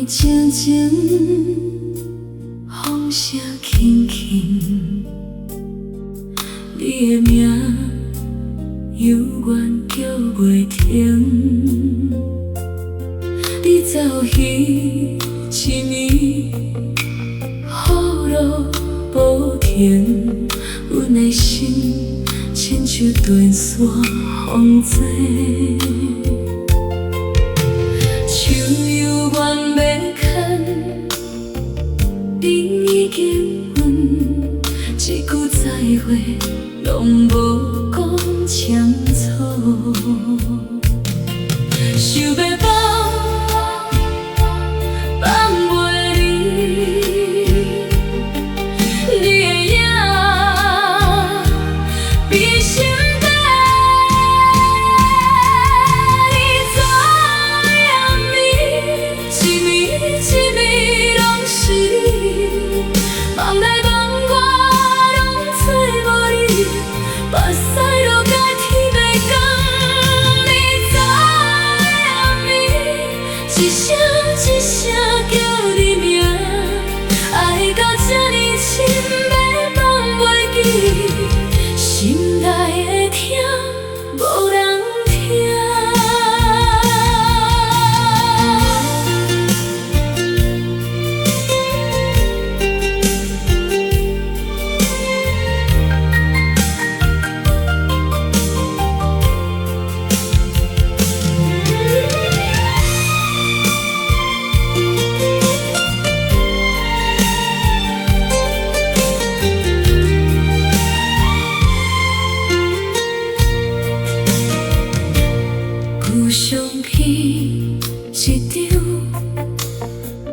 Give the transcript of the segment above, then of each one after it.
静静，风声轻轻，你的名犹原叫袂停。你走去一年，雨落无停，阮的心亲像断线风坐。树犹原袂牵，你已经阮一句再会，拢无讲清楚。想要放袂离，你的影比心底。你怎样暝，一暝一暝拢是你，梦内梦外拢找无你，目屎落甲天袂光。你怎样暝，一声一声叫你名，爱到这呢深，要放袂记，心内的痛无人听。旧相片一张，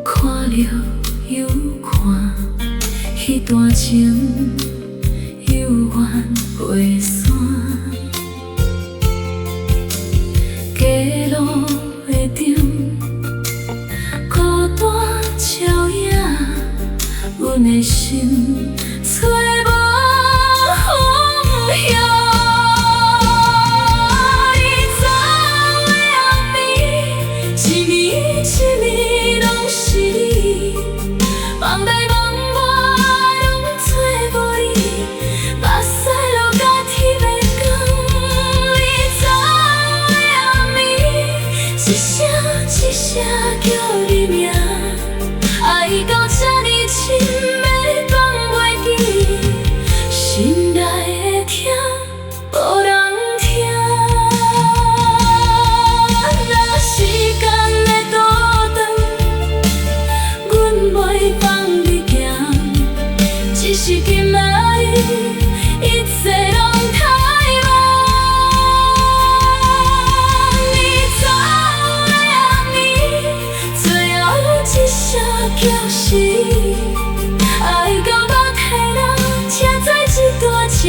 看了又看，迄段情犹原袂散。街路的顶，孤单照影，阮的心找无方向。梦内梦外拢找无你，目屎落甲天袂光。你怎样暝，一声一声叫你名，爱到这呢深，要放袂记，心内的痛无人听。若时间会倒转，阮袂放你行，只是今仔日一切拢太晚。你怎样暝，最后一声叫是你，爱到肉体人车载一大江，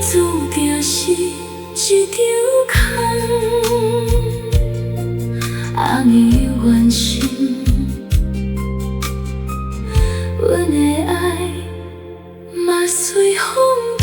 注定是一场空。红的原心，阮的爱嘛随风。